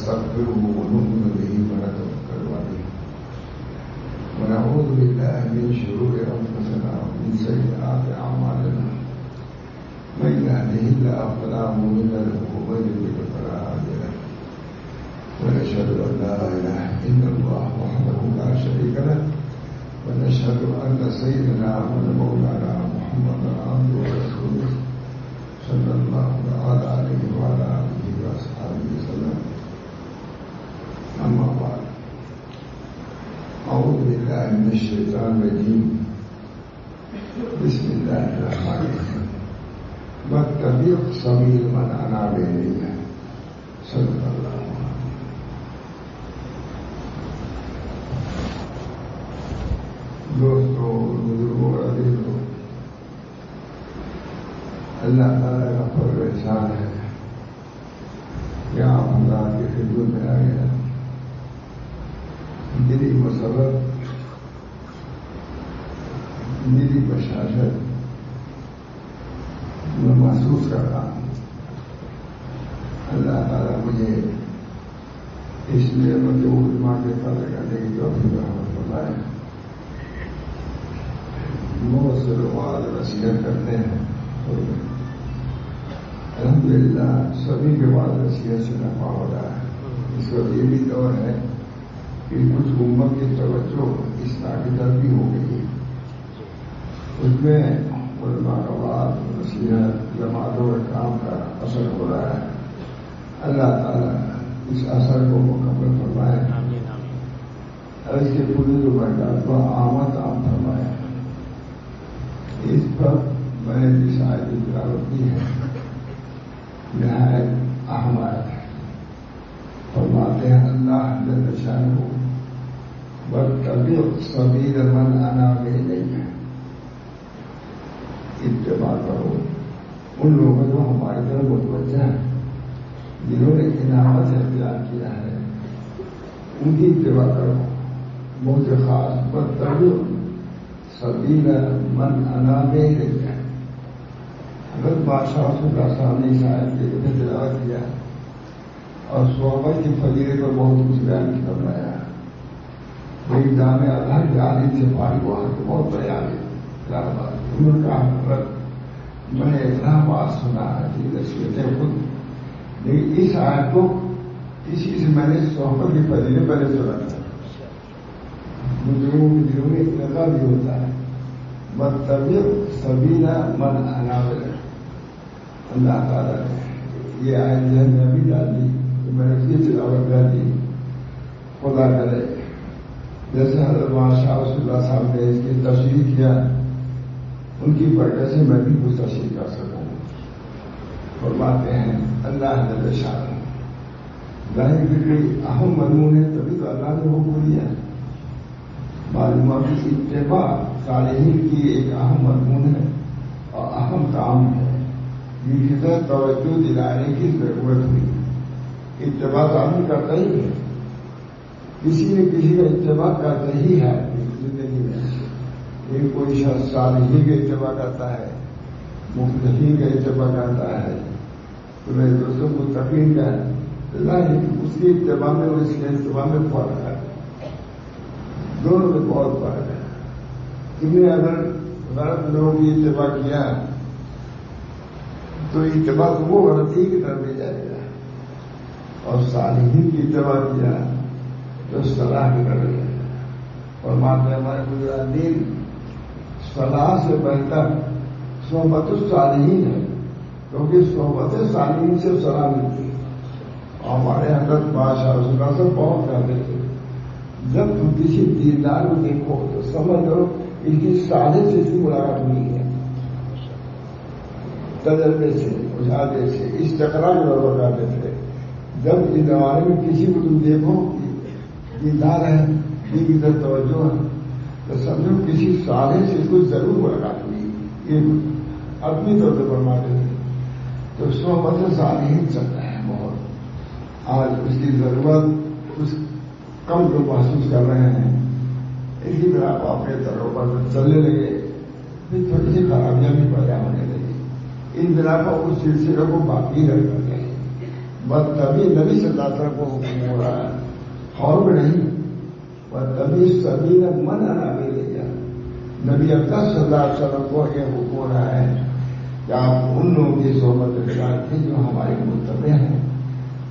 ونستغفره ونؤمن به ونتوكل عليه ونعوذ بالله من شرور أنفسنا ومن سيئات أعمالنا من يهده الله فلا مضل له ومن يضلل فلا هادي له ونشهد أن لا إله إلا الله وحده لا شريك له ونشهد أن سيدنا ومولانا محمدا عبده ورسوله صلى الله عليه وعلى آله وأصحابه وسلم. أما بعد، أعوذ بالله من الشيطان الرجيم. بسم الله الرحمن الرحيم. واتبع سبيل من أناب إلي. صدق الله. دوستوں، بزرگوں، عزیزوں، اللہ تعالیٰ کا فضل و احسان ہے کہ آپ حضرات کی خدمت میں آئے ہیں. دلی مسرت، دلی بشاشت میں محسوس کر رہا ہوں. اللہ تعالیٰ مجھے اس نعمت عظمیٰ کے قدر کرنے کی توفیق رحمت فرمائے. بہت سے لوگ آج نصیحت کرتے ہیں، الحمدللہ سبھی کے بعد نصیحت سے نفع ہو رہا ہے. اس وقت یہ بھی دور ہے کہ کچھ امت کی توجہ اس کی طرف بھی ہو گئی ہے. اس میں علماء کا بات، نصیحت، جماعتوں کے کام کا اثر ہو رہا ہے. اللہ تعالیٰ اس اثر کو مکمل فرمائے اور اس کے پورے جو برکات کو آمد عام فرمائے. اس پر میں نے جس آیت کی تلاوت کی ہے نہایت اہم آیت ہے. فرماتے ہیں اللہ جل شانہ واتبع سبیل من اناب الی. اتباع کرو ان لوگوں جو ہماری طرف متوجہ ہیں، جنہوں نے انعامت سے اختیار کیا ہے، ان کی اتباع کرو. بہت خاص واتبع سبیل من اناب الی. حضرت بادشاہ رسول اللہ صاحب نے اس آیت کے لیے تلاوت کیا اور صحابہ کی فضیلت پر بہت کچھ بیان فرمایا. ایک جامع ہر عالم سے فارغ ہوا تو بہت بڑے عالم الہ آباد، انہوں نے کہا حضرت میں نے الہ آباد سنا ہے کہ نصیحتیں خود، لیکن اس آیت کو کسی سے میں نے صحبت کی فضیلت پہلے سنا تھا. بزرگوں کے دلوں میں اتنا بھی ہوتا ہے. واتبع سبیل من اناب الی. اللہ تعالیٰ نے یہ آیت ذہن میں ابھی ڈال دی تو میں نے یہ تلاوت کر دی. خدا کرے جیسے حضرت بادشاہ رسول اللہ صاحب نے اس کی تشریح کیا، ان کی برکت سے میں بھی کچھ تشریح کر سکوں. فرماتے ہیں اللہ جل شانہ ظاہر کی اہم مضمون ہے، تبھی تو اللہ نے حکم دیا. معلومات کی اتباع صالحین کی ایک اہم مضمون ہے اور اہم کام ہے. یہ طرح توجہ دلانے کی ضرورت ہوئی. اتباع آدمی کرتا ہی ہے، کسی نہ کسی کا اتباع کرتا ہی ہے زندگی میں. یہ کوئی شخص صالحین کا اتباع کرتا ہے، مخلصین کا اتباع کرتا ہے، تو میرے دوستوں کو تقریر کا اس کی اتباع میں اور اس کے اتباع میں فرق ہے. دونوں میں بہت فرق ہے. تم نے اگر غلط لوگوں کی اتباع کیا تو اتباع کو وہ غلطی کی طرف لے جائے گا، اور صالحین کی اتباع کیا تو صلاح کی طرف لے جائے گا. اور مانتے ہمارے بزرگان صلاح سے بہتر صحبت الصالحین ہے، کیونکہ صحبت صالحین سے صلاح ملتی ہے. اور ہمارے حضرت بادشاہ رسول اللہ سے بہت کرتے تھے. جب تم کسی دیندار کو دیکھو تو سمجھ کرو ان کی صالح سے اس کی ملاقات ہوئی ہے. تجربے سے، مشاہدے سے، استقرار میں غور کرتے تھے. جب اس زمانے میں کسی کو تم دیکھو دیندار ہے، دین کی طرف توجہ ہے، تو سمجھو کسی صالح سے اس کو ضرور ملاقات ہوئی. یہ اپنی طور پہ فرماتے تھے. تو صحبت صالحین چلتا ہے بہت. آج اس کی ضرورت کچھ کم لوگ محسوس کر رہے ہیں. اس کی طرح آپ اپنے طرح پر چلنے لگے، پھر تھوڑی سی خرابیاں بھی پیدا ہونے لگی. ان بنا پر اس سلسلے کو باقی رکھ کرتے ہیں بس تبھی نبی صلی اللہ علیہ وسلم کو حکم ہو رہا ہے اور نہیں. بس تبھی سبھی نے من آنا بھی لیا. نبی اکرم صلی اللہ علیہ وسلم کو یہ حکم ہو رہا ہے کہ آپ ان لوگوں کی صحبت اختیار کی جو ہمارے متبع ہیں,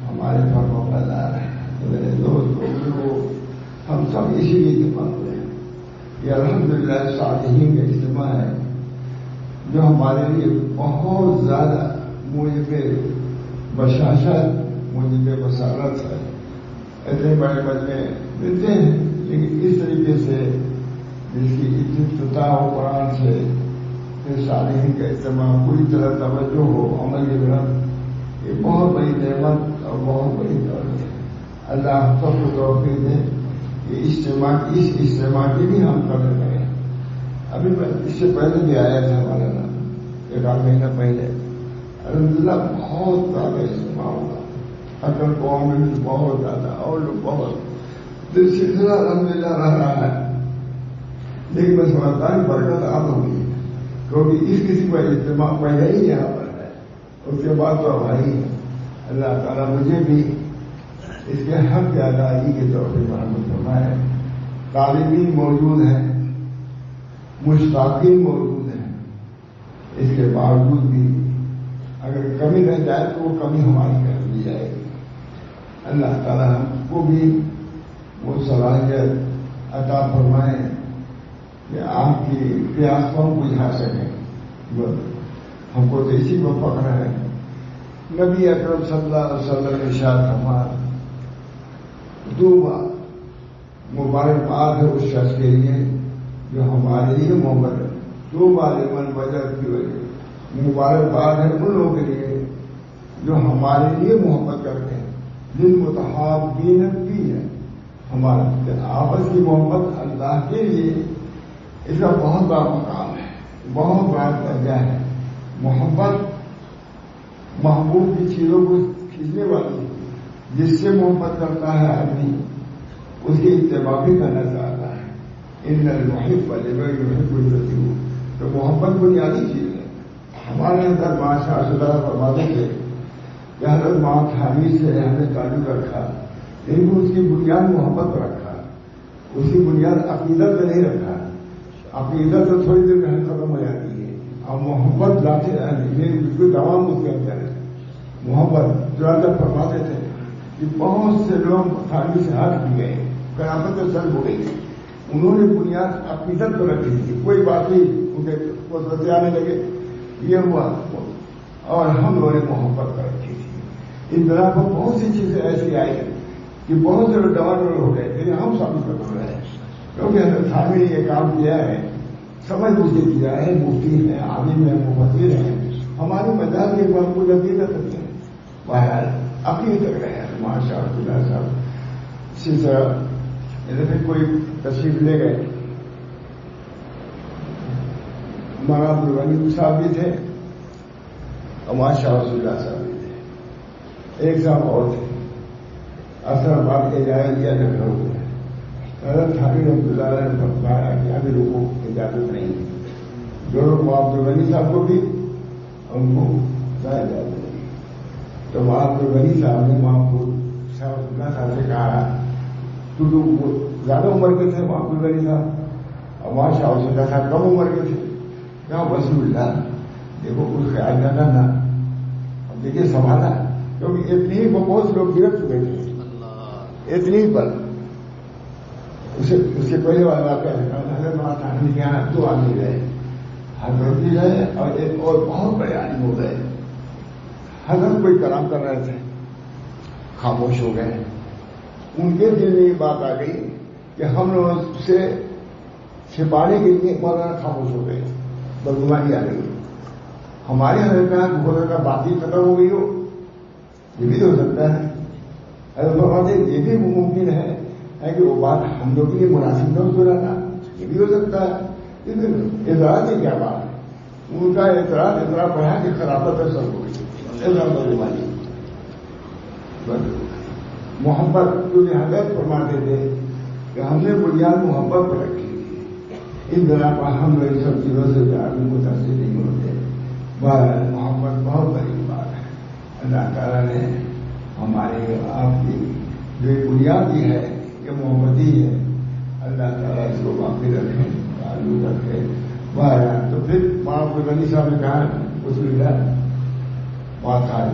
ہمارے فرمانبردار ہیں. میرے دوست ہم سب اسی لیے اجتماع ہوئے ہیں. یہ الحمدللہ صالحین کا اجتماع ہے جو ہمارے لیے بہت زیادہ موجب بشاشت, موجب بصارت ہے. ایسے بڑے بچے ملتے ہیں لیکن اس طریقے سے جس کی افتتاح ہو قرآن سے, پھر صالحین کا اجتماع, پوری طرح توجہ ہو عمل کی طرف, یہ بہت بڑی نعمت اور بہت بڑی دولت ہے. اللہ سب کو توفیق دے کہ اس اجتماع کی بھی ہم قدر کریں. ابھی اس سے پہلے بھی آیا تھا ہمارا نام, ایک آدھ مہینہ پہلے. الحمدللہ بہت زیادہ اجتماع ہوگا, اکل قوم میں بھی بہت زیادہ, اور لوگ بہت دل سلسلہ الحمدللہ رہ رہا ہے. لیکن میں سمجھتا ہوں برکت عام ہوگی, کیونکہ اس قسم کا اجتماع پہلے ہی یہاں پر ہے, اس کے بعد تو بھائی اللہ تعالیٰ مجھے بھی اس کے حق کی ادائیگی کے طور پہ مرحمت فرمائے. طالبین موجود ہیں, مشتاقین موجود ہیں, اس کے باوجود بھی اگر کمی رہ جائے تو وہ کمی ہماری کر دی جائے گی. اللہ تعالیٰ ہم کو بھی وہ صلاحیت عطا فرمائے کہ آپ کی پیاس کو ہم بجھا سکیں. ہم کو تو اسی کو پکڑا ہے. نبی اکرم صلی اللہ علیہ وسلم نے ارشاد فرمایا, دعا مبارکباد ہے اس شخص کے لیے جو ہمارے لیے محبت ہے. دعا لمن وجہ کی وجہ, مبارکباد ہے ان لوگوں کے لیے جو ہمارے لیے محبت کرتے ہیں. للمتحابین بھی ہے, ہمارا آپس کی محبت اللہ کے لیے, اس کا بہت بڑا مقام ہے, بہت بڑا درجہ ہے. محبت محبوب کی چیزوں کو کھینچنے والی, جس سے محبت کرتا ہے آدمی اس کی اتباع بھی کرنا چاہتا ہے. ان المحب لمن يحب, تو محبت بنیادی چیز ہے. ہمارے اندر ماشاء اللہ فرماتے تھے کہ حضرت ماں خانی سے ہم نے تعلق رکھا, لیکن اس کی بنیاد محبت پر رکھا, اس کی بنیاد عقیدت میں نہیں رکھا. عقیدت تو تھوڑی دیر میں ختم ہو جاتی ہے, اور محبت لاتے بالکل دوام اس کے اندر ہے. محبت جو اندر فرماتے تھے کہ بہت سے لوگ خانی سے ہٹ بھی گئے, قیامت تو سر ہو گئی. انہوں نے بنیاد عقیدت پر رکھی تھی, کوئی بات نہیں ان کے وسوسے آنے لگے, یہ ہوا, اور ہم لوگوں نے محبت کر رکھی تھی. ان طرح پر بہت سی چیزیں ایسی آئی کہ بہت سے لوگ ڈواڈول ہو گئے, لیکن ہم ثابت کر رہے ہیں کیونکہ حضرت تھانوی نے یہ کام کیا ہے, سمجھ بوجھ کے کیا ہے. مفتی ہے, عالم ہے, مفسر ہے, ہماری مجال کے بعد کوئی عقیدت نہیں ہے. بہرحال عقیدت کر رہے ہیں ماشاء اللہ صاحب. اسی طرح پھر کوئی تشریف لے گئے, مولانا عبدالغنی صاحب بھی تھے اور ماشاء اللہ صاحب بھی تھے. ایک صاحب اور تھے, اثر آباد کے جائزہ رکھا ہوئے ہیں. حضرت حبیب عبداللہ نے بتایا کہ ابھی لوگوں کو اجازت نہیں ہے. جو لوگ عبدالغنی صاحب کو بھی ان کو اجازت نہیں. تو عبدالغنی صاحب نے محمود صاحب سے کہا, تو زیادہ عمر کے تھے عبدالغنی صاحب, اور ماشاء اللہ صاحب کم عمر کے تھے. کہا وسیع اللہ دیکھو کچھ خیال نہ کرنا, اب دیکھیے سنبھالا, کیونکہ اتنی ہی بہت سے لوگ گر چکے تھے, اتنی ہی پر. اس سے پہلے والا واقعہ حضرت کے یہاں 2 آدمی رہے, حضرت بھی رہے اور ایک اور بہت بڑے عالم ہو گئے. حضرت کوئی کلام کر رہے تھے, خاموش ہو گئے. ان کے دل میں یہ بات آ گئی کہ ہم لوگوں سے چھپانے کے لیے مولانا خاموش ہو گئے, بدگمانی آ گئی. ہمارے حضرت کا ہو سکتا بات ہی ختم ہو گئی ہو, یہ بھی ہو سکتا ہے. حضرت یہ بھی ممکن ہے کہ وہ بات ہم لوگ کے لیے مناسب نہ ہو رہا تھا, یہ بھی ہو سکتا ہے. لیکن اعتراض کی کیا بات ہے, ان کا اعتراض اتنا پڑا کہ خرابت ہے سب ہوئی. محبت کیونکہ حضرت فرماتے تھے کہ ہم نے بنیاد محبت پر رکھی تھی, اس طرح پر ہم لوگ سب چیزوں سے متاثر نہیں ہوتے. محبت بہت بڑی بات ہے. اللہ تعالیٰ نے ہماری آپ کی جو بنیادی ہے یہ محمدی ہے. اللہ تعالیٰ اس کو باقی رکھے، تعلق رکھے. باہر تو پھر وہاں کو غنی صاحب نے کہا اس میں وہاں تھا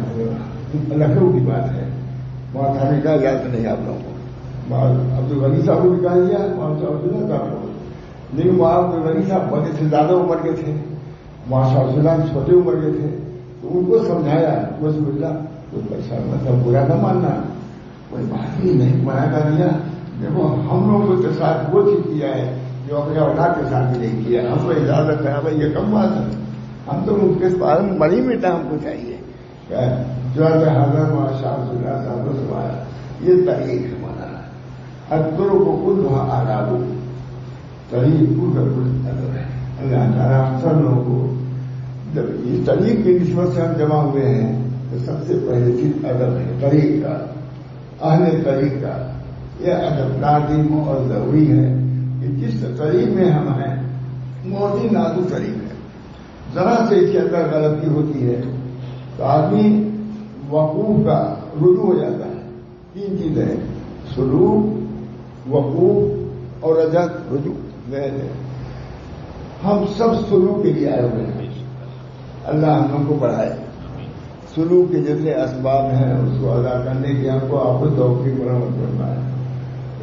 لکھنؤ کی بات ہے، وہاں تھانے کا اجازت نہیں آپ لوگوں کو. عبدالغنی صاحب کو بھی کہا دیا، وہاں سے عبداللہ صاحب کو، لیکن وہاں عبدالغنی صاحب بڑے سے زیادہ عمر کے تھے، وہاں شاہ سلام چھوٹے عمر کے تھے. تو ان کو سمجھایا رسول اللہ کوئی پریشان مطلب برا نہ ماننا، کوئی بات ہی نہیں منع کر دیا. دیکھو ہم لوگوں کے ساتھ وہ چیز کیا ہے جو اپنے اولاد کے ساتھ بھی نہیں کیا. ہم کو اجازت ہے بھائی یہ کم بات ہے، ہم تو ان کے پاس بڑی میٹا ہم کو چاہیے. جو حضرت شاہ اللہ صاحب کو سمایا یہ تاریخ ہمارا ادبروں کو خود وہاں آداب تاریخ کو ادب ہے. اللہ تعالیٰ ہم سب لوگوں کو جب اس طریق کی نسبت سے ہم جمع ہوئے ہیں تو سب سے پہلی چیز ادب ہے. طریق کا اہل طریق کا یہ ادب لازم اور ضروری ہے کہ جس طریق میں ہم ہیں بہت ہی نازک طریق ہے. ذرا سے اس کے اندر غلطی ہوتی ہے تو آدمی وقوف کا رجوع ہو جاتا ہے. تین چیزیں سلوک، وقوف اور رجعت رجوع. ہم سب سلوک کے لیے آئے ہوئے ہیں. اللہ ہم لوگوں کو پڑھائے. سلوک کے جتنے اسباب ہیں اس کو ادا کرنے کی ہم کو آپ کو توفیق برآمد کرنا ہے.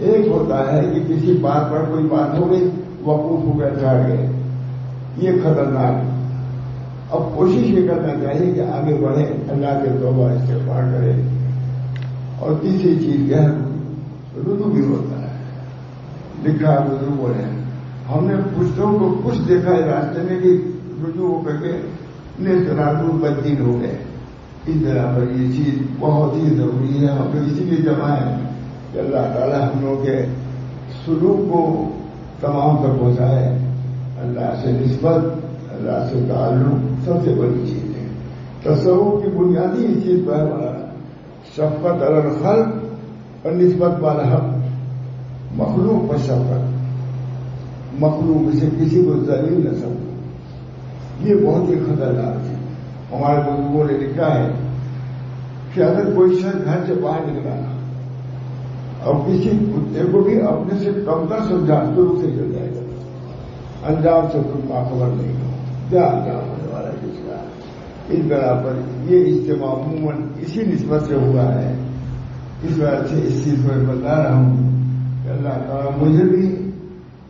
ایک ہوتا ہے کہ کسی بات پر کوئی بات ہو گئی، وقوف ہو کر چڑھ گئے، یہ خطرناک. اب کوشش یہ کرنا چاہیے کہ آگے بڑھے، اللہ کے توبہ استغفار کرے. اور تیسری چیز کیا ہے رجوع بھی ہوتا ہے. لکھا رجوع بولے ہم نے پشتوں کو کچھ دیکھا ہے راستے میں کہ رجوع ہو کر کے نسراطور بدین ہو گئے. اس طرح پر یہ چیز بہت ہی ضروری ہے. ہم لوگ اسی لیے جمع ہے کہ اللہ تعالیٰ ہم لوگ کے سلوک کو تمام تک پہنچائے. اللہ سے نسبت، اللہ سے تعلق سب سے بڑی چیز ہے. تصوف کی بنیادی اس چیز پر ہمارا شفقت علی الخلق اور نسبت بالحق. مخلوق پر شفقت، مخلوق سے کسی کو ذلیل نہ سمجھو، یہ بہت ہی خطرناک ہے. ہمارے بزرگوں نے لکھا ہے کہ اگر کوئی شخص گھر سے باہر نکلا اور کسی کتے کو بھی اپنے سے کمتر سمجھا تو اسے چل جائے گا. انجام سے تم باخبر نہیں ہو، کیا انجام ہونے والا ہے اس کا. اس طرح پر یہ اجتماع عموماً اسی نسبت سے ہوا ہے. اس وجہ سے اس چیز کو بتا رہا ہوں کہ اللہ تعالیٰ مجھے بھی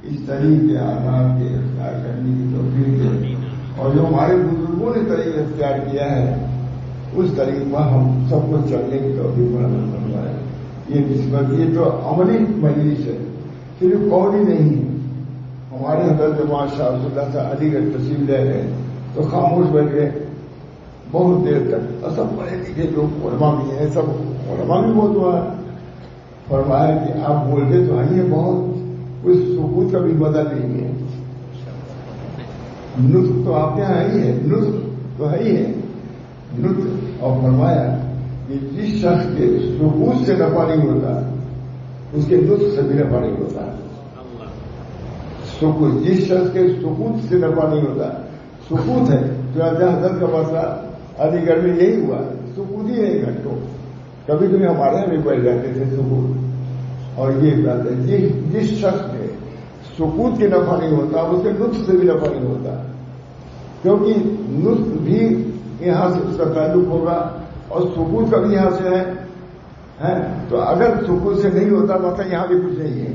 اس طریقے کے آداب کے اختیار کرنے کی توفیق دے، اور جو ہمارے بزرگوں نے طریقہ اختیار کیا ہے اس طریقے پر ہم سب کو چلنے کی توفیق برآمد فرمائے. یہ نسبت یہ تو عملی مجلس ہے، صرف قولی نہیں ہے. ہمارے حضرت شاہ اللہ سے علی گڑھ تشریف لے گئے تو خاموش بیٹھ گئے بہت دیر تک. اور سب پڑھے لکھے جو علماء بھی ہیں، سب علماء بھی بہت ہوا فرمایا کہ آپ بولتے تو آئیے بہت، اس سکوت کا بھی بدل نہیں ہے. نطق تو آپ کے یہاں ہی ہے، نطق تو ہے ہی ہے نطق. اور فرمایا کہ جس شخص کے سکوت سے نفع نہیں ہوتا اس کے نطق سے بھی نفع نہیں ہوتا. سکوت جس شخص کے سکوت سے نفع نہیں ہوتا، سکوت ہے جو حضرت کا مسئلہ علی گڑھ میں یہی ہوا. سکوت ہی ہے گھر کو. کبھی کبھی ہمارے یہاں بھی بیٹھ جاتے تھے سکوت. اور یہ بات ہے جس شخص کے سکوت کے نفع نہیں ہوتا اس کے نطق سے بھی نفع نہیں ہوتا، کیونکہ نطق بھی یہاں سے اس کا تعلق ہوگا اور سکوت کا بھی یہاں سے ہے. تو اگر سکوت سے نہیں ہوتا مطلب یہاں بھی کچھ نہیں ہے.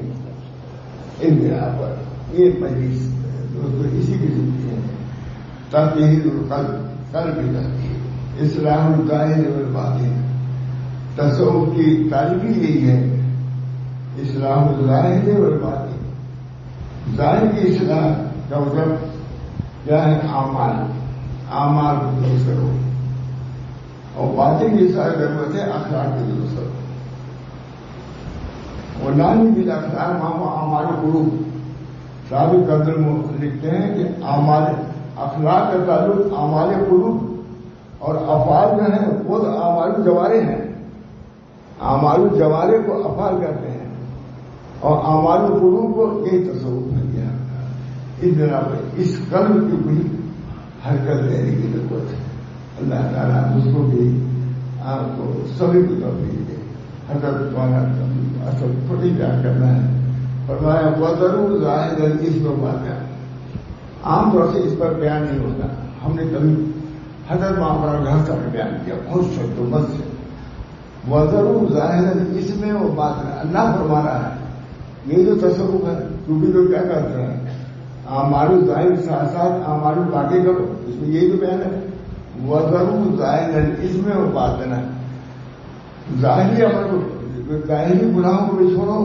ان بنا پر یہ مجلس دوستوں اسی کی زندگی ہے. تحقیق قلب بھی رہتی ہے، اصلاح الظاہر والباطن. تصوف کی تعریف ہی یہی ہے، اصلاح الظاہر والباطن. ظاہر کی اصلاح کا مطلب کیا ہے؟ اعمال کو درست کرو، اور باطن کی اصلاح ضرورت ہے اخلاق کی درست کرو. اور نانی بھی اخلاق اعمال قلوب. صاحب قدر لکھتے ہیں کہ اخلاق کا تعلق اعمال قلوب اور افعال جو ہیں وہ اعمال جوارے ہیں. اعمال جوارے کو افعال کہتے ہیں اور اعمال قلوب کو یہی تصور میں کیا. اس طرح پہ اس قلب کی بھی حرکت دینے کی ضرورت ہے. اللہ تعالیٰ اس کو بھی آپ کو سبھی کو توفیق دے. حضرت تمہارا اصل تھوڑی بیان کرنا ہے. فرمایا وَذَرُوا ظَاهِرَ الْإِثْمِ وَبَاطِنَهُ. عام طور سے اس پر بیان نہیں ہوتا. ہم نے کبھی حضرت معاملہ گھر کا بیان کیا بہت شدت سے. وَذَرُوا ظَاهِرَ الْإِثْمِ وَبَاطِنَهُ. اللہ فرما رہا ہے یہ جو تصوف ہے کیونکہ لوگ کیا کرتے ہیں اعمال ظاہر ساتھ ساتھ اعمال باقی کرو. اس میں یہی تو بیان ہے. وَذَرُوا ظَاهِرَ الْإِثْمِ وَبَاطِنَهُ. ظاہری عمل کو ظاہری گناہوں کو بھی چھوڑو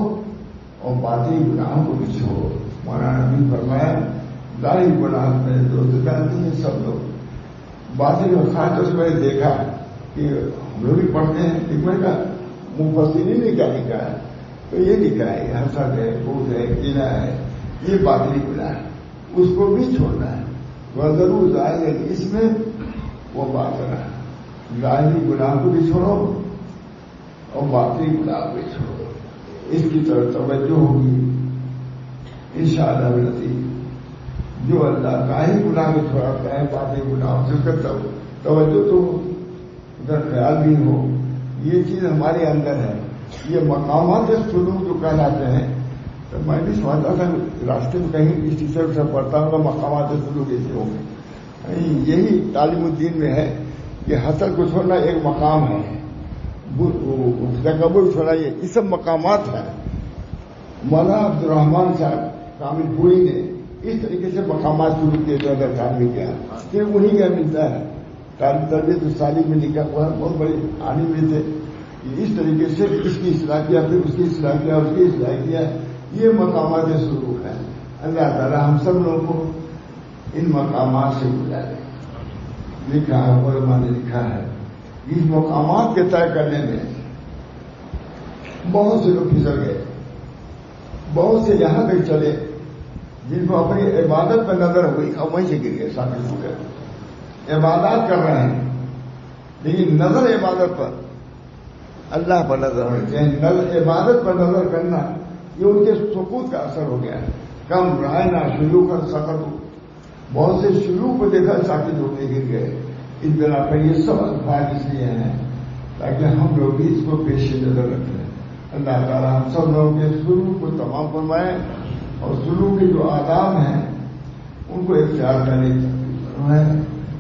اور باطنی گناہوں کو بھی چھوڑو. مولانا نبی فرمایا ظاہری گناہ میں دوست کرتے ہیں سب لوگ. باطنی اور خاص طور سے میں نے دیکھا کہ ہم لوگ بھی پڑھتے ہیں حکمت کا مفسرین نے کیا لکھا ہے تو یہ لکھا ہے حسد ہے بغض ہے کینہ ہے یہ باطنی گناہ ہے اس کو بھی چھوڑنا ہے. وَذَرُوا ظَاهِرَ الْإِثْمِ وَبَاطِنَهُ. ظاہری گناہ کو بھی چھوڑو اور باطنی گناہ کو بھی چھوڑو. اس کی طرف توجہ ہوگی انشاءاللہ بالعزیز. جو اللہ ظاہری گناہ کو چھوڑاتا ہے باطنی گناہ سے اس کا توجہ تو ادھر خیال بھی ہو. یہ چیز ہمارے اندر ہے. یہ مقامات سلوک جو کہلاتے ہیں تو میں بھی سمجھتا تھا راستے میں کہیں کسی سے پڑھتا ہوں مقامات سلوک ایسے ہوں گے. یہی تعلیم الدین میں ہے کہ حسد کو چھوڑنا ایک مقام ہے. تکبر چھوڑنا یہ سب مقامات ہیں. مولانا عبد الرحمان صاحب کامل پوری نے اس طریقے سے مقامات شروع کیے جو اگر کام کیا پھر انہیں کیا ملتا ہے. تربیت الصالح میں لکھا ہوا بہت بڑے عالم بھی تھے. اس طریقے سے اس کی اصلاح کیا پھر اس کی اصلاح کیا اس کی اصلاح کیا. یہ مقامات سلوک ہے. اللہ تعالیٰ ہم سب لوگوں کو ان مقامات سے گزارے. لکھا ہے علماء نے لکھا ہے اس مقامات کے طے کرنے میں بہت سے لوگ پھسل گئے. بہت سے یہاں تک چلے جن کو اپنی عبادت پر نظر ہوئی اور وہیں سے گر گئے. شامل ہو گئے. عبادات کر رہے ہیں لیکن نظر عبادت پر اللہ پر نظر ہونی چاہیے. عبادت پر نظر کرنا یہ ان کے سکوت کا اثر ہو گیا ہے. کم رائے نہ شلوک اور سخت. بہت سے شلوک کو دیکھا ساکت ہو کے گر گئے. اس بنا پر یہ سب الفاظ اس لیے ہیں تاکہ ہم لوگ بھی اس کو پیش نظر رکھیں. اللہ تعالیٰ ہم سب لوگوں کے سلوک کو تمام فرمائے اور سلوک کے جو آداب ہیں ان کو اختیار کرنے کی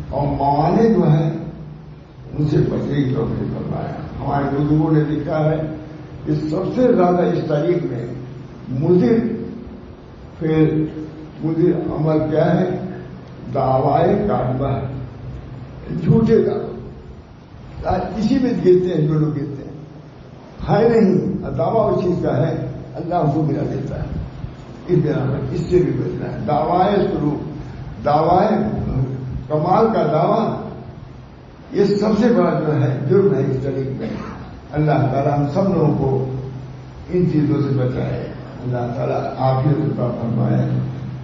اور موانع جو ہیں ان سے بچنے کی توفیق فرمائے. ہمارے بزرگوں نے لکھا ہے کہ سب سے زیادہ اس تاریخ میں مضر عمل کیا ہے دعوائے کاذبہ ہے. جھوٹے دعوے اسی میں گرتے ہیں جو لوگ گرتے ہیں. ہے نہیں دعویٰ اس چیز کا ہے اللہ اس کو ملا دیتا ہے. اس بنا پر اس سے بھی بچنا ہے. دعوائے سلوک دعوائے کمال کا دعویٰ یہ سب سے بڑا جو ہے جرم ہے اس طریقے میں. اللہ تعالیٰ ہم سب لوگوں کو ان چیزوں سے بچائے. اللہ تعالیٰ عافیت عطا فرمائے.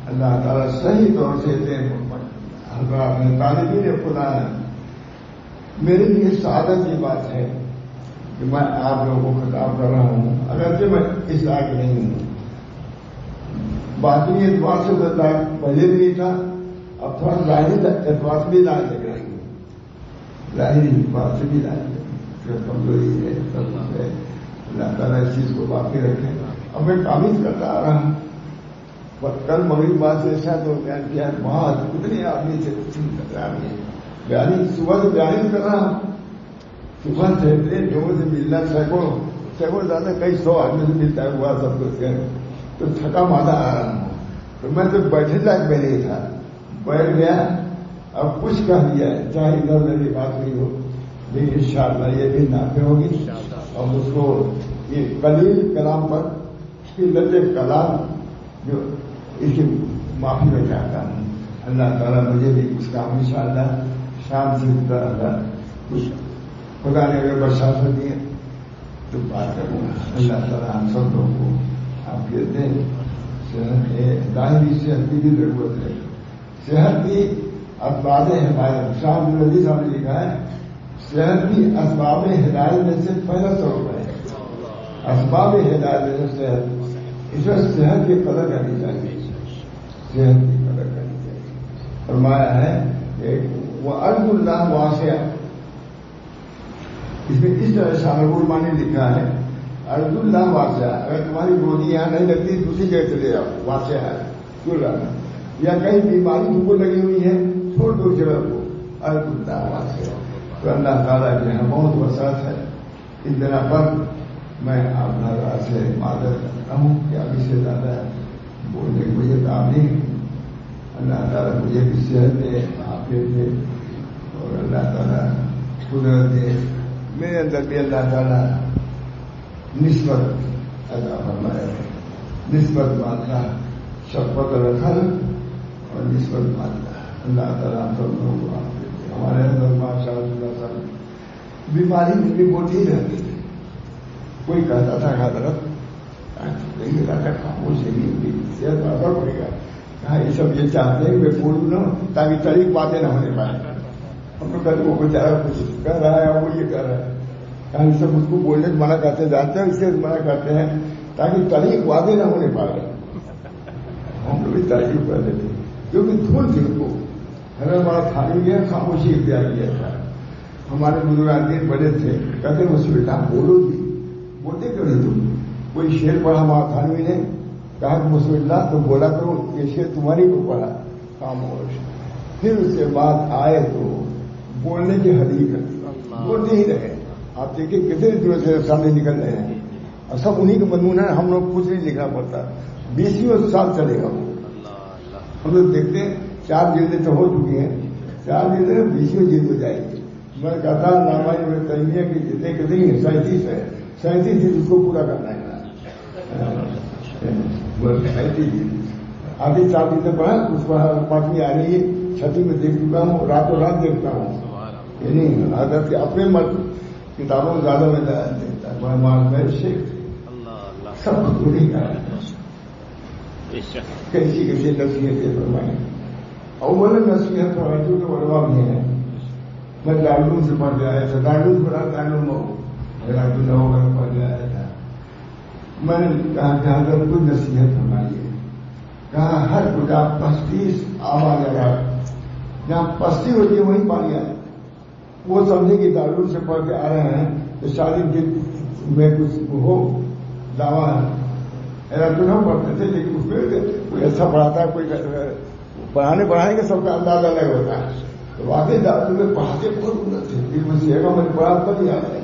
اللہ تعالیٰ صحیح طور سے دے. حضرات نے طالبین خدا ہے میرے لیے سعادت کی بات ہے کہ میں آپ لوگوں کو خطاب کر رہا ہوں اگرچہ میں اس لائق نہیں ہوں. باطنی اعتبار سے پہلے بھی نہیں تھا. اب تھوڑا ظاہری اعتبار سے بھی لاج لگ رہی ہے. ظاہری اعتبار سے بھی لاج کمزوری ہے. اللہ تعالیٰ اس چیز کو باقی رکھے. اب میں کامل کرتا آ رہا ہوں. کل مغرب بعد سے ایسا تو بیان کیا بہت اتنے آدمی سے بیانی صبح سے بیانی کر رہا ہوں. صبح سے لوگوں سے ملنا سینکڑوں زیادہ کئی 100 آدمی سے ملتا ہے ہوا سب کچھ تو تھکا مادا آ رہا ہوں. تو میں تو بیٹھے لائق میں نہیں تھا. بیٹھ گیا اب کچھ کہہ دیا ہے چاہے ادھر میری بات نہیں ہو لیکن انشاءاللہ یہ بھی نافع ہوگی. اور اس کو یہ قلیل کلام پر قلت کلام جو اس کی معافی میں چاہتا ہوں. اللہ تعالیٰ مجھے بھی اس کام انشاءاللہ شام سے کچھ خدا نے اگر برسات دی ہے تو بات کروں گا. اللہ تعالیٰ ہم سب لوگوں کو آپ کہتے ہیں ظاہری صحت کی بھی ضرورت ہے. صحت کی اسباب ہدایت شاہ الدی صاحب نے لکھا ہے صحت کی اسباب ہدایت میں سے پہلا سبب ہے. اسباب ہدایت میں سے صحت. اس میں صحت کی قدر کرنی چاہیے. صحت کی قدر کرنی چاہیے. فرمایا ہے کہ وہ ارض اللہ واسع اس میں اس طرح شاہ الرحمان نے لکھا ہے ارض اللہ واسعہ، اگر تمہاری گودی یہاں نہیں لگتی دوسری جگہ چلے جاؤ، واسعہ ہے کیوں لانا، یا کہیں بیماری تم کو لگی ہوئی ہے چھوڑ دو جگہ کو، ارض اللہ واسعہ. تو اللہ تعالیٰ کے یہاں بہت وسعت ہے. اس بنا پر میں آپ حضرات سے معذرت کرتا ہوں کہ ابھی سے زیادہ بولنے کی مجھے کام نہیں. اللہ تعالیٰ مجھے بھی صحت دے، عافیت دے، اور اللہ تعالیٰ قدرت دے. میرے اندر بھی اللہ تعالیٰ نسبت عطا فرمائے، نسبت ماننا، شفقت رکھل اور نسبت ماننا. اللہ تعالیٰ ہم سب لوگوں کو عافیت دے. ہمارے اندر ماشاء اللہ سب بیماری میں بھی بہت ہی رہتی تھی. کوئی کہتا تھا حضرت نہیں رہتا خاموش نہیں ہوگی، صحت اثر پڑے گا. کہا یہ سب یہ چاہتے ہیں کہ میں بولوں نا تاکہ طریق باتیں نہ ہونے پائیں. ہم لوگ کہتے وہ بیچارہ کچھ کہہ رہا ہے وہ یہ کہہ رہا ہے. کہا یہ سب اس کو بولنے سے منع کرتے جانتے ہیں، اس سے منع کرتے ہیں تاکہ طریق واضح نہ ہونے پائے. ہم لوگ بھی تعریف کر دیتے کیونکہ دھول تھی ان کو. ہمیں ہمارا کھانے گیا خاموشی اختیار کیا تھا. ہمارے بزرگان دن بڑے تھے، کہتے مجھ سے بیٹا بولو بھی، بولتے کیوں نہیں تم. کوئی شعر پڑھا ہمارا خانوی نے، کہا کہ مسلم اللہ تو بولا کرو، یہ شعر تمہاری کو پڑھا، خاموش. پھر اس کے بعد آئے تو بولنے کی حقیقت بولتے ہی رہے. آپ دیکھیں کتنے دنوں سے سامنے نکل رہے ہیں اور سب انہیں کے مضمون ہے. ہم لوگ کچھ نہیں لکھنا پڑتا، 20 سال چلے گا وہ. ہم لوگ دیکھتے ہیں 4 جلدیں تو ہو چکی ہیں، 4 جلدیں 20 جلد ہو جائے گی. میں کہتا نامہ ابن تیمیہ کی جتنے کتنی ہیں 37 ہے، 37 جلد اس کو پورا کرنا ہے. آدھی 4 جلدیں پڑھا، اس پر 5ویں آ رہی ہے، 6 میں دیکھ چکا ہوں، راتوں رات دیکھتا ہوں. یعنی حضرت کے اپنے مرد کتابوں میں زیادہ میں دیکھتا ہے. میں شیخ سب پوری کا کیسی کیسی نصیحتیں فرمائیں. اول نصیحت توجہ کے علماء بھی ہیں. میں دارالعلوم سے پڑھ کے آیا تھا، دارالعلوم پڑھا، دارالعلوم پڑھ کے آیا تھا. میں نے کہا کہ حضرت کوئی نصیحت فرمائیے. کہا ہر خدا پستی آواز لگا، جہاں پستی ہوتی ہے وہیں پانی آئے. وہ سمجھے کہ دارالعلوم سے پڑھ کے آ رہے ہیں تو شادی میں کچھ ہو دعویٰ ہے. ایسا تو نہ پڑھتے تھے، لیکن اس میں کوئی اچھا پڑھاتا ہے، کوئی پڑھانے کا سب کا انداز الگ ہوتا ہے. تو واقعی دارالعلوم میں پڑھاتے بہت انت تھے، پھر مجھے میں نے پڑھا تب ہی آ ہے.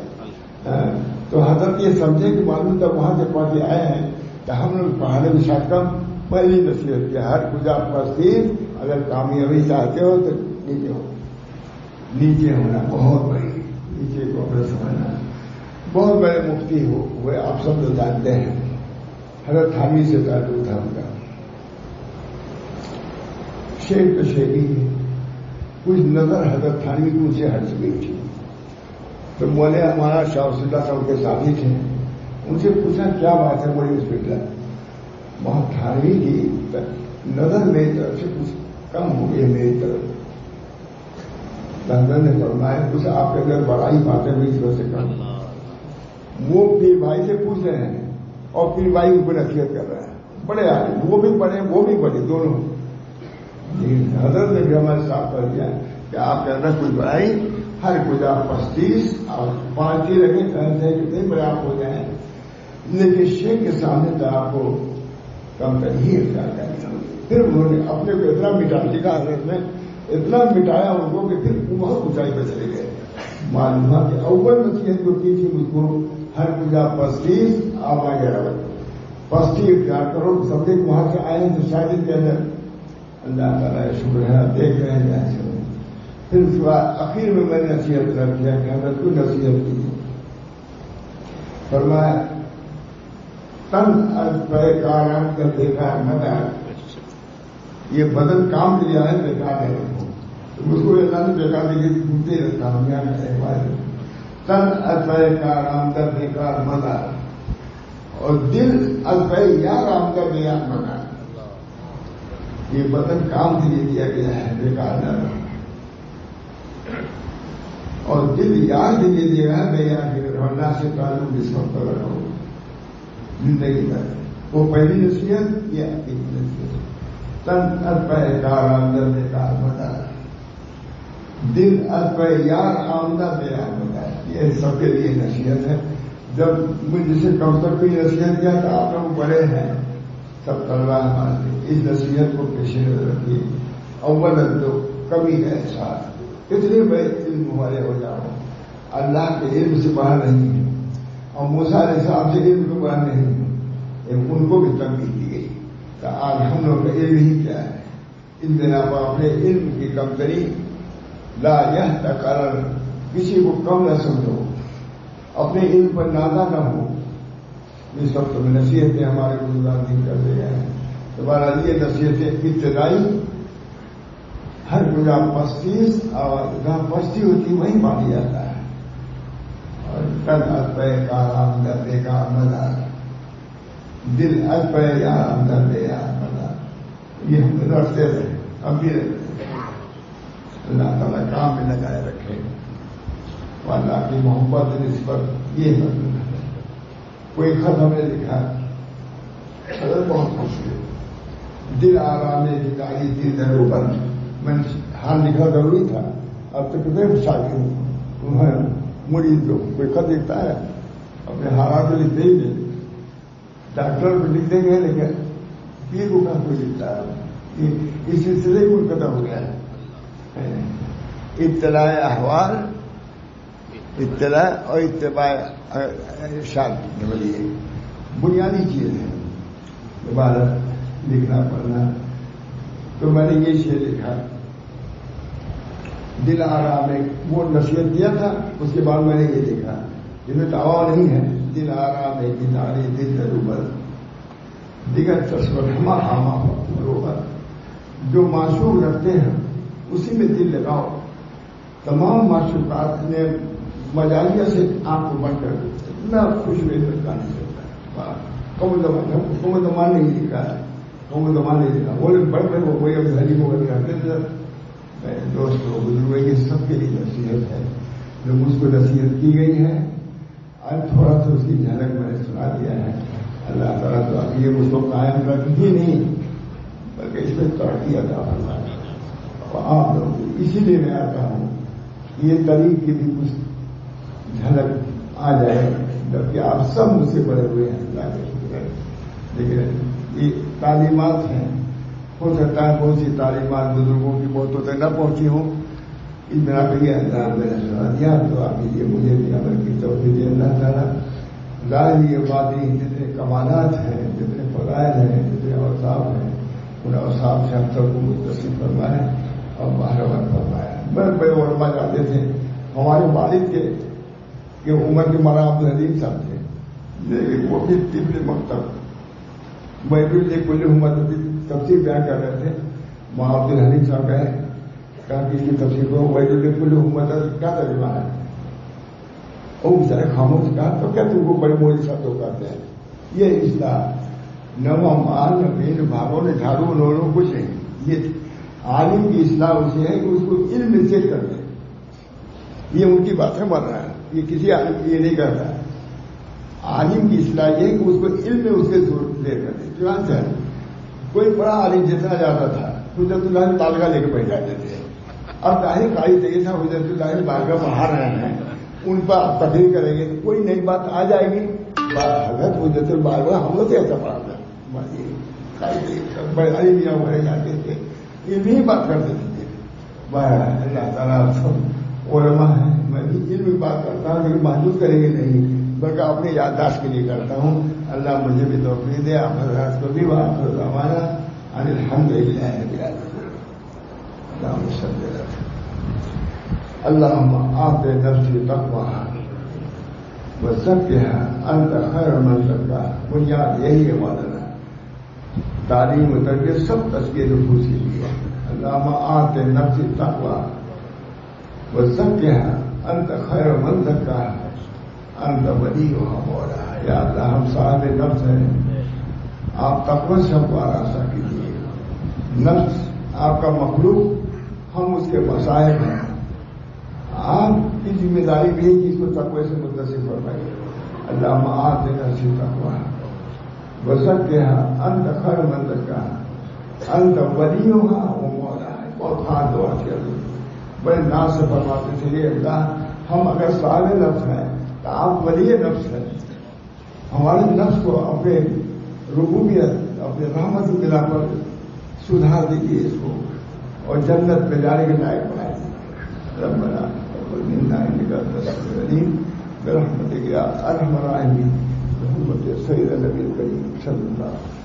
تو حضرت یہ سمجھے کہ معلوم تک وہاں سے پڑھ کے آئے ہیں تو ہم لوگ پڑھانے میں شاید کم. پہلی نصیحت کیا ہر خدا پرستیز، اگر کامیابی چاہتے ہو تو نیچے ہو. نیچے ہونا بہت بڑی، نیچے کو اپنا سمجھنا. بہت بڑے مفتی ہوئے آپ سب لوگ جانتے ہیں. حضرت تھانوی سے تعلق تھا ان کا. شیخ تو شیخی کچھ نظر حضرت تھانوی کی ان سے ہٹ چکی تھی. تو بولے ہمارا شاہ رسول اللہ صاحب کے ساتھی تھے، ان سے پوچھا کیا بات ہے. بڑی ہاسپٹل وہاں تھانوی کی نظر میری طرف سے کچھ کم ہو گئی میری طرف. حضرت نے فرمایا کچھ آپ کے اندر بڑائی باتیں ہوئی اس وجہ سے کم. وہ پیر بھائی سے پوچھ رہے ہیں اور پیر بھائی ان کو نصیحت کر رہے ہیں. بڑے آدمی وہ بھی پڑھے وہ بھی پڑھے دونوں. حضرت نے بھی ہمارے صاف کر دیا کہ آپ کے اندر کچھ بڑائی، ہر کچھ آپ 35 اور 5 ہی رکھیں، کہتے ہیں کتنے بڑے آپ ہو جائیں، لیکن شیخ کے سامنے تو آپ کو کم کر ہی اختیار کرنا. پھر انہوں نے اپنے کو اتنا مٹا دیا، حضرت نے اتنا مٹایا ان کو کہ پھر بہت اونچائی پہ چلے گئے. معلوم ہے کہ اول نصیحت جو کی تھی مجھ کو، ہر کچھ آپ 35 آپ آگے رہو، 35 اختیار کرو. سمجھے کہ وہاں سے آئے تو شاید کے اندر اللہ تعالیٰ شکر ہے دیکھ رہے ہیں جیسے. پھر اس کے بعد اخیر میں نے نصیحت کر دیا کہ حضرت کو نصیحت کی. فرمایا تن از پہ کاران کر دیکھا مدہ، یہ بدن کام لیا ہے بیکار ہے. مجھ کو اللہ نے بیکار دیکھے ڈھونڈتے رکھا ہم یہاں. تن از پہ کاران کر بیکار مدہ، اور دل از پہ یار آم کر دیا مدہ. یہ بدن کام کے لیے دیا گیا ہے، بیکار نہ رہا. اور دل یار کے لیے دیا ہے، بے یار کے اللہ سے تعلق اس وقت رکھو زندگی تک. وہ پہلی نصیحت، یہ عقیدت نصیحت. تن از پہ کار آمدہ بیکار مدہ، دل از پہ یار آمدہ بے یار مدہ. یہ سب کے لیے نصیحت ہے. جب مجھ سے کم تک کوئی نصیحت کیا تو آپ لوگ بڑے ہیں سب طلبا ہمارے اس نصیحت کو پیش نظر رکھیے. اول تو کمی کا احساس اس لیے میں علم والے ہو جاؤں. اللہ کے علم سے باہر نہیں ہے اور موسیٰ علیہ السلام سے علم کو باہر نہیں ہے. ان کو بھی تنبیہ کی گئی کہ آج ہم لوگ کا علم ہی کیا ہے. ان بنا پر اپنے علم کی کمتری لا یحتقر کسی کو کم نہ سمجھو اپنے علم پر نازا نہ ہو. اس وقت میں نصیحتیں ہمارے بزرگان دین کر رہے ہیں. تمہارا یہ نصیحتیں ابتدائی ہر جگہ پستیس اور جہاں پستی ہوتی وہیں مانی جاتا ہے. اور تن ارپے کا آرام دردے کا مدار دل ارپے آرام دردے کا مدار یہ ہم رکھتے رہے اب بھی رہتے ہیں. اللہ تعالیٰ کام میں لگائے رکھے. اللہ کی محبت نسبت یہ مطلب ہے. کوئی خط ہمیں لکھا بہت خوش ہے. دل آرام کی گاڑی دل درو بند. میں نے ہاں لکھا ضروری تھا. اب تو کتنے شاگرد ہوں مرید لوگ کوئی خط لکھتا ہے اپنے حالات کو لکھتے ہی نہیں. ڈاکٹر کو لکھ دیں گے لیکن پیر کو کہاں کوئی لکھتا ہے. اس سلسلے کو ختم ہو گیا ہے. اطلاع احوال اطلاع اور اتباع ارشاد یہ بنیادی چیز ہے. دوبارہ لکھنا پڑھنا. تو میں نے یہ شعر لکھا دل آرام میں وہ نصیحت دیا تھا. اس کے بعد میں نے یہ لکھا جس میں دعویٰ نہیں ہے. دل آرام ہے کنارے دل دروبر دیگر تصور ہما آما بروبر. جو معشوق رکھتے ہیں اسی میں دل لگاؤ. تمام معشوقات نے مجالیہ سے آپ کو بن کر اتنا خوش ہوئے بتا نہیں سکتا. قوم زمان نہیں لکھا ہے. قوم زمان نہیں لکھا. وہ لوگ بڑھ کر وہ کوئی اب گھری کو کرتے تھے. دوستوں بزرگوں یہ سب کے لیے نصیحت ہے جو مجھ کو نصیحت کی گئی ہے. آج تھوڑا سا اس کی جھلک میں نے سنا دیا ہے. اللہ تعالیٰ تو اب یہ مجھ کو قائم رکھ ہی نہیں بلکہ اس میں ترقی عطا فرمائے. اور آپ لوگ اسی لیے میں آتا ہوں یہ طریق کی بھی کچھ جھلک آ جائے جبکہ آپ سب مجھ سے بڑے ہوئے ہیں. اللہ کے شکر ہے. لیکن یہ تعلیمات ہیں. ہو سکتا ہے بہت سی تعلیمات بزرگوں کی بہتوں تک نہ پہنچی ہوں. اس بنا پہ یہ اللہ میں نے سنا دیا تو آپ یہ مجھے بھی عمل کی توفیق دے. اللہ تعالیٰ ظاہر یہ باتیں جتنے کمالات ہیں جتنے فضائل ہیں جتنے اوصاف ہیں ان اوصاف سے ہم سب کو متصل فرمائے اور بہرور فرمائے. بڑے علماء جاتے تھے. ہمارے والد کے عمر کے مولانا عبد الحلیم صاحب تھے لیکن وہ بھی طب مکتب محبوب کل امت تفسیر بیان کر رہے تھے. وہاں عبد الحلیم صاحب گئے کہا کہ اس کی تفسیر کو محبوب کل امت کیا ترجمہ ہے. اور بیچارے خاموش کہا تو کیا تم کو بڑے موجود شبدوں کرتے ہیں. یہ اصلاح نہ وہ مال نہ بین بھاگوں نے جھاڑو نوڑوں کچھ نہیں. یہ عالم کی اصلاح اسے ہے کہ اس کو علم سے کر دے. یہ ان کی باتیں بن رہا ہے. یہ کسی عالم کی یہ نہیں کرتا. عالم کی اصلاح یہ ہے کہ اس کو علم میں اس کے ضرورت لے کر دے. چنانچہ کوئی بڑا عالم جتنا جاتا تھا حضرت اللہ تعلقہ لے کے بیٹھ جاتے تھے. اب ظاہر قائد یہ تھا حضرت اللہ بارگاہ باہر رہے ہیں ان پر تقریر کریں گے کوئی نئی بات آ جائے گی. حضرت حضرت البارگاہ ہم لوگ سے ایسا پڑھا تھا. بڑے علی میاں بڑے جاتے تھے یہ نہیں بات کرتے تھے. اللہ تعالیٰ سب علماء ہیں. میں بھی علم کی بات کرتا ہوں لیکن محدود کریں گے نہیں بلکہ اپنی یادداشت کے لیے کرتا ہوں. اللہ مجھے بھی توفیق دے. آپ حضرات کو بھی وآخر دعوانا ان الحمدللہ رب العالمین. اللہم صلی اللہ علیہ اللہم آت نفسی تقواہا وزکھا انت خیر من زکاہا. بنیاد یہی ہے مولانا. تعلیم و تربیت سب تزکیہ نفوس کے لیے. اللہم آت نفسی تقواہا وزکھا انت خیر من زکاہا انت ولیہا مولاہا. یا اللہ ہم صاحب نفس ہیں. آپ تقوی سے ہم کو آراستہ کیجیے. نفس آپ کا مخلوق ہم اس کے مصائب ہیں. آپ کی ذمہ داری بھی ہے کہ اس کو تقوی سے متصل فرمائیے. اللہم آت نفسی تقواہا وزکھا انت خیر من زکاہا انت ولیہا و مولاہا. بہت خاص دعا کیا. بڑے ناز سے فرماتے تھے یہ اللہ ہم اگر صاحب نفس ہیں تو آپ ولی نفس ہیں، ہمارے نفس کو اپنے ربوبیت اپنے رحمت کی بنا پر سدھار دیجیے اس کو اور جنت میں جانے کے لائق بنائے. ربنا منا انك انت السميع العليم برحمتك يا ارحم الراحمين. محمد سيد النبي الكريم صلى الله عليه وسلم.